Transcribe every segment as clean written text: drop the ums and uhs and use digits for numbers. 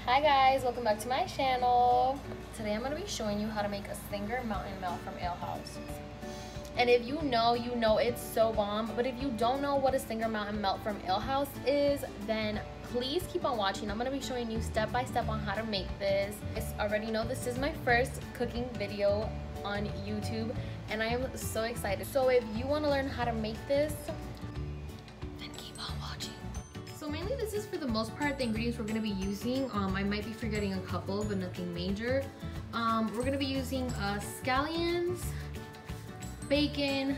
Hi guys, welcome back to my channel. Today I'm going to be showing you how to make a Zinger Mountain Melt from Ale House. And if you know, you know it's so bomb. But if you don't know what a Zinger Mountain Melt from Ale House is, then please keep on watching. I'm going to be showing you step by step on how to make this. I already know this is my first cooking video on YouTube and I am so excited. So if you want to learn how to make this, then keep on watching. So mainly this is for the most part the ingredients we're going to be using. I might be forgetting a couple, but nothing major. We're going to be using scallions, bacon,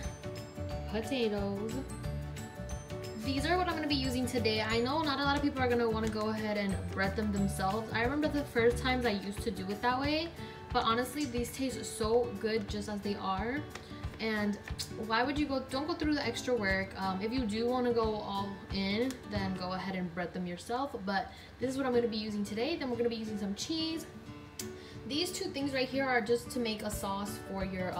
potatoes. These are what I'm going to be using today. I know not a lot of people are going to want to go ahead and bread them themselves. I remember the first times I used to do it that way, but honestly these taste so good just as they are. And why would you don't go through the extra work. If you do want to go all in, then go ahead and bread them yourself, but this is what I'm going to be using today. Then we're going to be using some cheese. These two things right here are just to make a sauce for your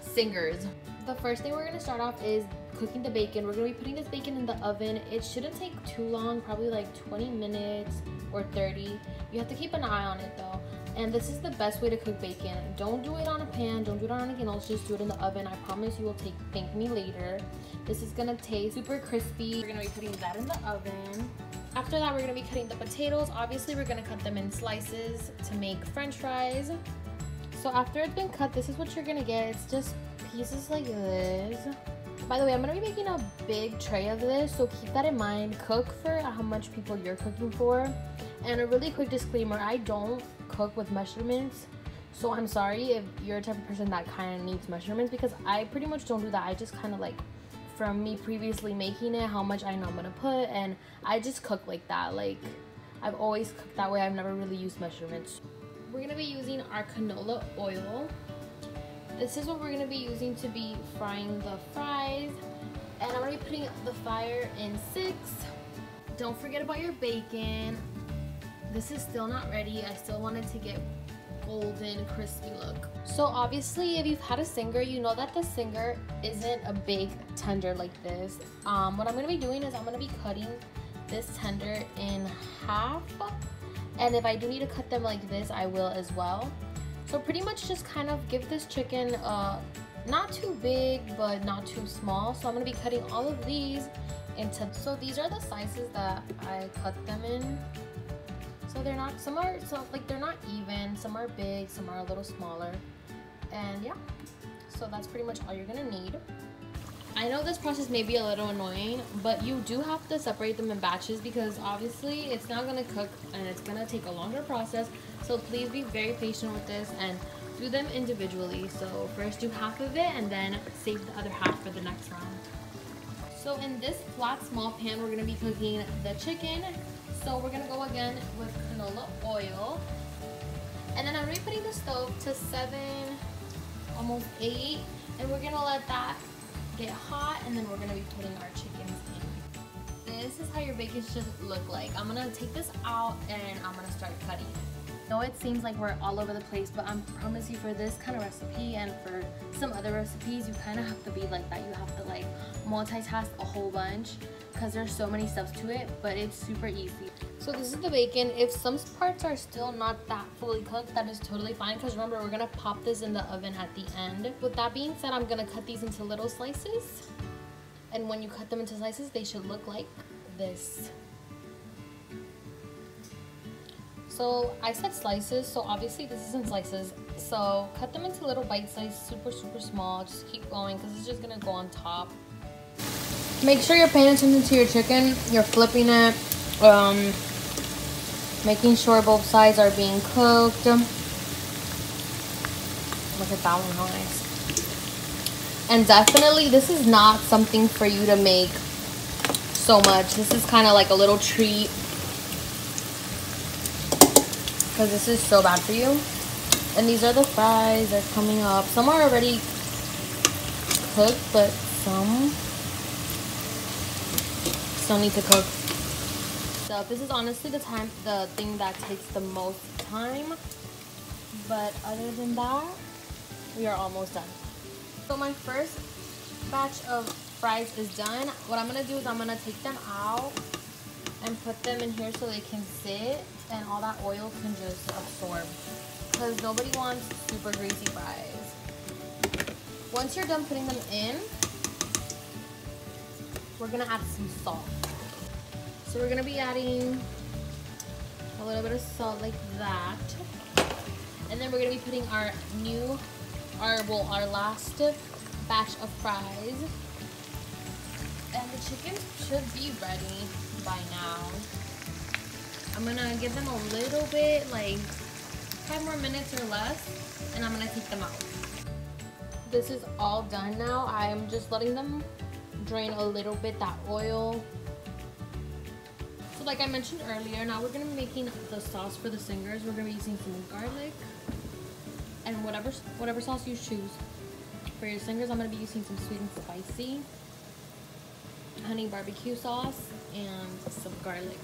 Zingers. The first thing we're going to start off is cooking the bacon. We're going to be putting this bacon in the oven. It shouldn't take too long, probably like 20 minutes or 30. You have to keep an eye on it though. And this is the best way to cook bacon. Don't do it on a pan, don't do it on anything else, just do it in the oven. I promise you will thank me later. This is gonna taste super crispy. We're gonna be putting that in the oven. After that, we're gonna be cutting the potatoes. Obviously, we're gonna cut them in slices to make French fries. So after it's been cut, this is what you're gonna get. It's just pieces like this. By the way, I'm gonna be making a big tray of this, so keep that in mind. Cook for how much people you're cooking for. And a really quick disclaimer, I don't cook with measurements, so I'm sorry if you're a type of person that kind of needs measurements, because I pretty much don't do that. I just kind of like, from me previously making it, how much I know I'm gonna put, and I just cook like that. Like, I've always cooked that way. I've never really used measurements. We're gonna be using our canola oil. This is what we're gonna be using to be frying the fries, and I'm gonna be putting the fire in 6. Don't forget about your bacon. This is still not ready. I still want it to get golden, crispy look. So obviously, if you've had a Zinger, you know that the Zinger isn't a big tender like this. What I'm gonna be doing is I'm gonna be cutting this tender in half. And if I do need to cut them like this, I will as well. So pretty much just kind of give this chicken not too big, but not too small. So I'm gonna be cutting all of these into, so these are the sizes that I cut them in. So they're not, they're not even, some are big, some are a little smaller. And yeah, so that's pretty much all you're gonna need. I know this process may be a little annoying, but you do have to separate them in batches because obviously it's not gonna cook and it's gonna take a longer process. So please be very patient with this and do them individually. So first do half of it and then save the other half for the next round. So in this flat small pan, we're gonna be cooking the chicken. So we're gonna go again with canola oil. And then I'm gonna be putting the stove to 7, almost 8. And we're gonna let that get hot, and then we're gonna be putting our chickens in. This is how your bacon should look like. I'm gonna take this out and I'm gonna start cutting it. I know it seems like we're all over the place, but I promise you, for this kind of recipe and for some other recipes, you kind of have to be like that. You have to like multitask a whole bunch because there's so many steps to it, but it's super easy. So this is the bacon. If some parts are still not that fully cooked, that is totally fine, because remember, we're gonna pop this in the oven at the end. With that being said, I'm gonna cut these into little slices, and when you cut them into slices, they should look like this. So I said slices, so obviously this isn't slices. So cut them into little bite size, super small. Just keep going because it's just gonna go on top. Make sure you're paying attention to your chicken. You're flipping it, making sure both sides are being cooked. Look at that one, how nice. And definitely, this is not something for you to make so much. This is kind of like a little treat, because this is so bad for you. And these are the fries. They're coming up. Some are already cooked, but some still need to cook. So this is honestly the thing that takes the most time. But other than that, we are almost done. So my first batch of fries is done. What I'm gonna do is I'm gonna take them out and put them in here so they can sit and all that oil can just absorb, because nobody wants super greasy fries. Once you're done putting them in, we're gonna add some salt. So we're gonna be adding a little bit of salt like that, and then we're gonna be putting our last batch of fries, and the chicken should be ready by now. I'm gonna give them a little bit, like 5 more minutes or less, and I'm gonna take them out. This is all done now. I'm just letting them drain a little bit, that oil. So like I mentioned earlier, now we're gonna be making the sauce for the Zingers. We're gonna be using some garlic and whatever sauce you choose. For your Zingers, I'm gonna be using some sweet and spicy, honey barbecue sauce, and some garlic.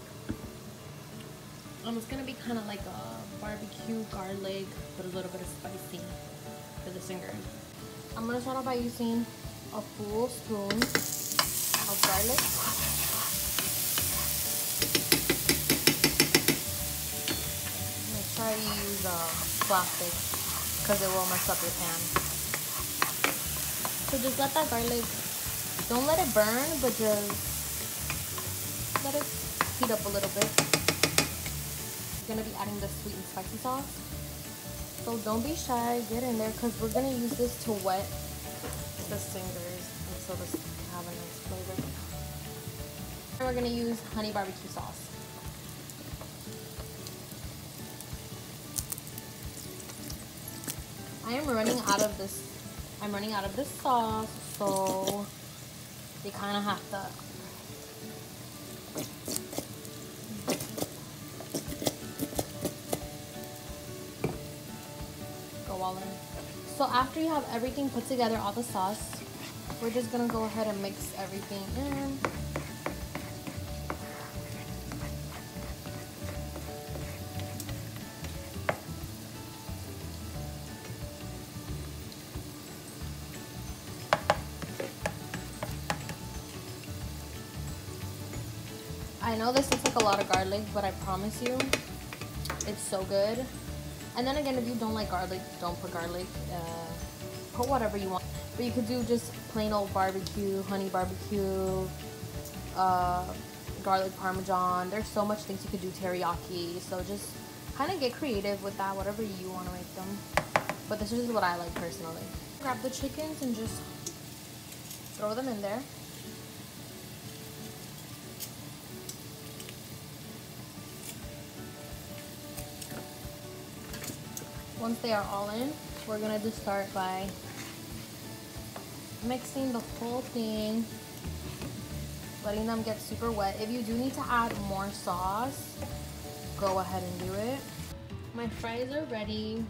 It's gonna be kind of like a barbecue garlic, but a little bit of spicy for the Zingers. I'm gonna start off by using a full spoon of garlic. Make sure you use plastic, because it will mess up your pan. So just let that garlic, don't let it burn, but just let it heat up a little bit. We're gonna be adding the sweet and spicy sauce. So don't be shy, get in there, because we're gonna use this to wet the Zingers, and so this can have a nice flavor. And we're gonna use honey barbecue sauce. I'm running out of this sauce, so they kind of have to go all in. So after you have everything put together, all the sauce, we're just gonna go ahead and mix everything in. I know this looks like a lot of garlic, but I promise you, it's so good. And then again, if you don't like garlic, don't put garlic. Put whatever you want. But you could do just plain old barbecue, honey barbecue, garlic parmesan. There's so much things you could do, teriyaki. So just kind of get creative with that, whatever you want to make them. But this is what I like personally. Grab the chickens and just throw them in there. Once they are all in, we're gonna just start by mixing the whole thing, letting them get super wet. If you do need to add more sauce, go ahead and do it. My fries are ready.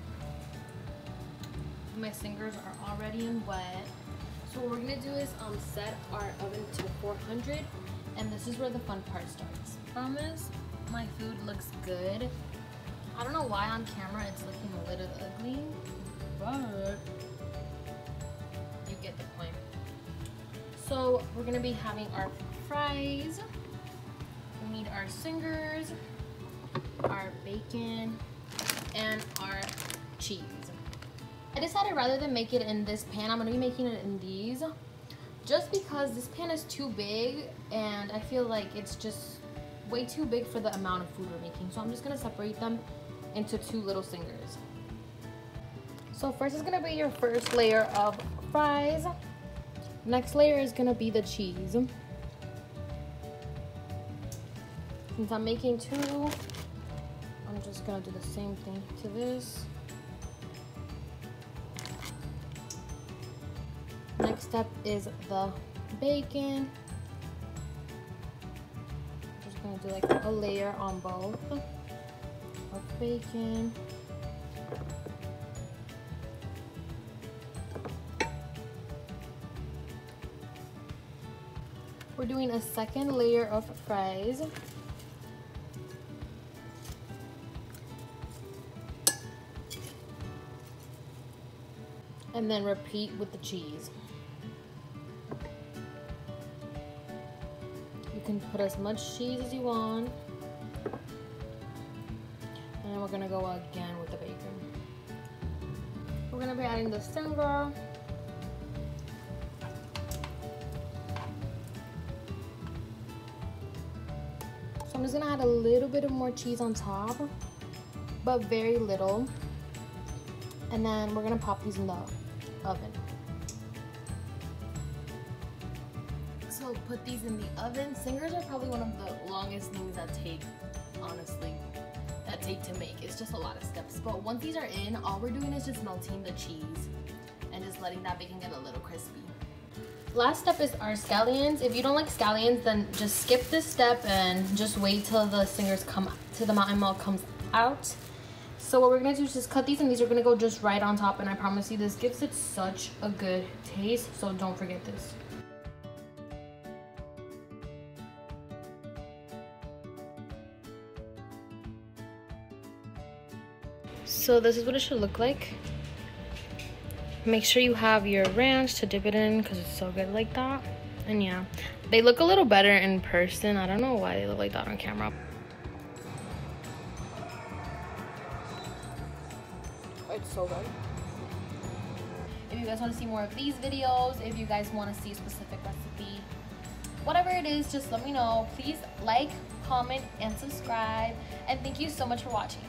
My Zingers are already and wet. So what we're gonna do is set our oven to 400, and this is where the fun part starts. Promise, my food looks good. I don't know why on camera it's looking a little ugly, but you get the point. So we're gonna be having our fries. We need our Zingers, our bacon, and our cheese. I decided rather than make it in this pan, I'm gonna be making it in these, just because this pan is too big and I feel like it's just way too big for the amount of food we're making. So I'm just gonna separate them into 2 little Zingers. So first is gonna be your first layer of fries. Next layer is gonna be the cheese. Since I'm making 2, I'm just gonna do the same thing to this. Next step is the bacon. Just gonna do like a layer on both of bacon. We're doing a second layer of fries. And then repeat with the cheese. You can put as much cheese as you want. And then we're gonna go again with the bacon. We're gonna be adding the Zinger. So I'm just gonna add a little bit of more cheese on top, but very little. And then we're gonna pop these in the oven. So put these in the oven. Zingers are probably one of the longest things that take, honestly, to make. It's just a lot of steps. But once these are in, all we're doing is just melting the cheese and just letting that bacon get a little crispy. Last step is our scallions. If you don't like scallions, then just skip this step and just wait till the Zingers come, till the mountain milk comes out. So what we're gonna do is just cut these, and these are gonna go just right on top, and I promise you this gives it such a good taste, so don't forget this. So this is what it should look like. Make sure you have your ranch to dip it in because it's so good like that. And yeah, they look a little better in person. I don't know why they look like that on camera. It's so good. If you guys want to see more of these videos, if you guys want to see a specific recipe, whatever it is, just let me know. Please like, comment, and subscribe. And thank you so much for watching.